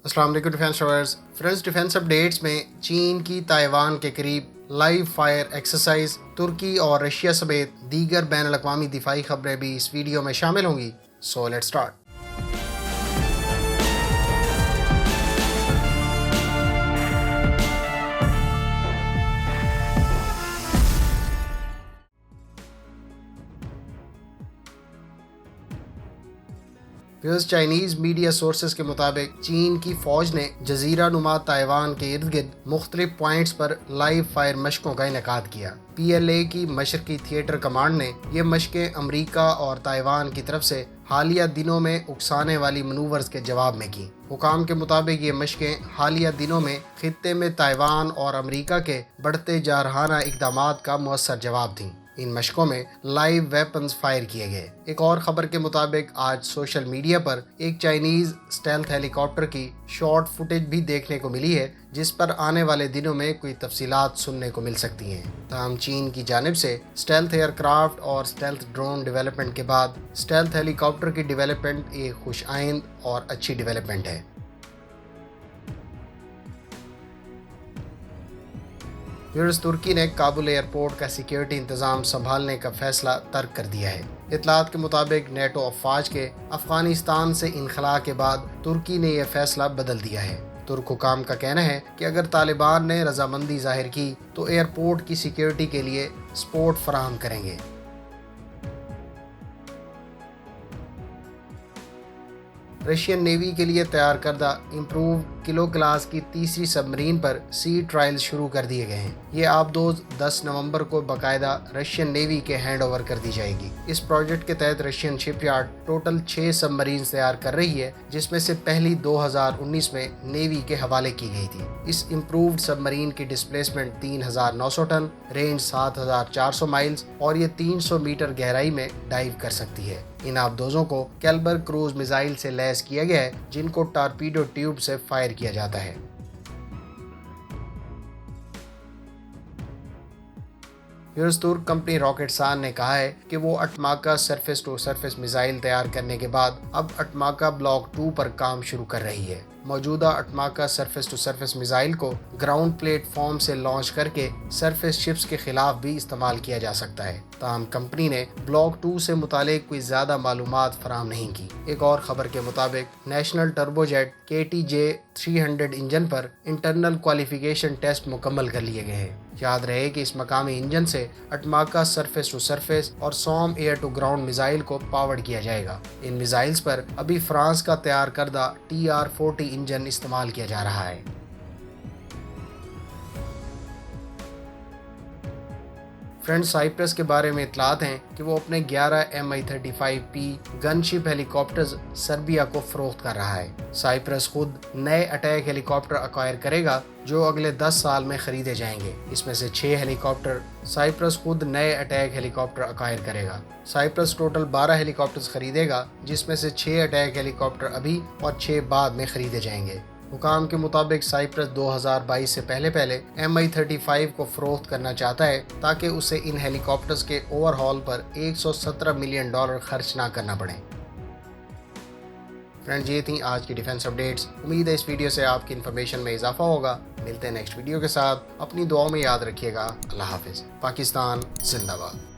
السلام علیکم defence lovers friends, defence updates میں چین کی تائیوان کے قریب لائیو فائر ایکسرسائز، ترکی اور رشیا سمیت دیگر بین الاقوامی دفاعی خبریں بھی اس ویڈیو میں شامل ہوں گی۔ So let's start. Chinese media sources کے مطابق چین کی فوج نے جزیرہ نما تائیوان کے ارد گرد مختلف پوائنٹس پر لائیو فائر مشقوں کا انعقاد کیا۔ PLA کی مشرقی تھیٹر کمانڈ نے یہ مشقیں امریکہ اور تائیوان کی طرف سے حالیہ دنوں میں اکسانے والی منورز کے جواب میں کی۔ حکام کے مطابق یہ مشقیں حالیہ دنوں میں خطے میں تائیوان اور امریکہ کے بڑھتے جارحانہ اقدامات کا مؤثر جواب تھیں۔ ان مشقوں میں لائیو ویپنز فائر کیے گئے۔ ایک اور خبر کے مطابق آج سوشل میڈیا پر ایک چائنیز اسٹیلتھ ہیلی کاپٹر کی شارٹ فوٹیج بھی دیکھنے کو ملی ہے، جس پر آنے والے دنوں میں کوئی تفصیلات سننے کو مل سکتی ہیں۔ تاہم چین کی جانب سے اسٹیلتھ ایئر کرافٹ اور اسٹیلتھ ڈرون ڈیولپمنٹ کے بعد اسٹیلتھ ہیلی کاپٹر کی ڈیولپمنٹ ایک خوش آئند اور اچھی ڈیولپمنٹ ہے۔ ترکی نے کابل ایئرپورٹ کا سیکیورٹی انتظام سنبھالنے کا فیصلہ ترک کر دیا ہے۔ اطلاعات کے مطابق نیٹو افواج کے افغانستان سے انخلاء کے بعد ترکی نے یہ فیصلہ بدل دیا ہے۔ ترک حکام کا کہنا ہے کہ اگر طالبان نے رضامندی ظاہر کی تو ایئرپورٹ کی سیکیورٹی کے لیے سپورٹ فراہم کریں گے۔ رشین نیوی کے لیے تیار کردہ امپروو کلو کلاس کی تیسری سب مرین پر سی ٹرائلز شروع کر دیے گئے ہیں۔ یہ آبدوز 10 نومبر کو باقاعدہ رشین نیوی کے ہینڈ اوور کر دی جائے گی۔ اس پروجیکٹ کے تحت رشین شپ یارڈ ٹوٹل 6 سب مرینز تیار کر رہی ہے، جس میں سے پہلی 2019 میں نیوی کے حوالے کی گئی تھی۔ اس امپرووڈ سب مرین کی ڈسپلیسمنٹ 3900 ٹن، رینج 7400 مائلز اور یہ 300 میٹر گہرائی میں ڈائیو کر سکتی ہے۔ ان آبدوزوں کو کیلبر کروز میزائل سے لیس کیا گیا ہے، جن کو ٹارپیڈو ٹیوب سے فائر کیا جاتا ہے۔ ترک کمپنی راکٹسان نے کہا ہے کہ وہ اٹماکا سرفیس ٹو سرفیس میزائل تیار کرنے کے بعد اب اٹماکا بلاک 2 پر کام شروع کر رہی ہے۔ موجودہ اٹماکا سرفیس ٹو سرفیس میزائل کو گراؤنڈ پلیٹ فارم سے لانچ کر کے سرفیس شپس کے خلاف بھی استعمال کیا جا سکتا ہے۔ تاہم کمپنی نے بلاک 2 سے متعلق کوئی زیادہ معلومات فراہم نہیں کی۔ ایک اور خبر کے مطابق national turbo jet KTJ 300 engine پر انٹرنل کوالیفیکیشن ٹیسٹ مکمل کر لیے گئے ہیں۔ یاد رہے کہ اس مقامی انجن سے اٹماکا سرفیس ٹو سرفیس اور سوم ایئر ٹو گراؤنڈ میزائل کو پاورڈ کیا جائے گا۔ ان میزائلز پر ابھی فرانس کا تیار کردہ TR-40 انجن استعمال کیا جا رہا ہے۔ فرینڈ، سائپرس کے بارے میں اطلاعات ہیں کہ وہ اپنے 11 Mi-35P گن شپ ہیلی کاپٹرز سربیا کو فروخت کر رہا ہے۔ سائپرس خود نئے اٹیک ہیلی کاپٹر ایکوائر کرے گا جو اگلے 10 سال میں خریدے جائیں گے۔ اس میں سے 6 ہیلی کاپٹر سائپرس خود نئے اٹیک ہیلی کاپٹر ایکوائر کرے گا۔ سائپرس ٹوٹل 12 ہیلی کاپٹرز خریدے گا، جس میں سے 6 اٹیک ہیلی کاپٹر ابھی اور 6 بعد میں خریدے جائیں گے۔ حکام کے مطابق سائپرس 2022 سے پہلے Mi-35 کو فروخت کرنا چاہتا ہے تاکہ اسے ان ہیلی کاپٹرز کے اوور ہال پر $117 ملین خرچ نہ کرنا پڑے۔ فرینڈز، یہ تھیں آج کی ڈیفینس اپڈیٹس۔ امید ہے اس ویڈیو سے آپ کی انفارمیشن میں اضافہ ہوگا۔ ملتے ہیں نیکسٹ ویڈیو کے ساتھ۔ اپنی دعاؤں میں یاد رکھیے گا۔ اللہ حافظ۔ پاکستان زندہ باد۔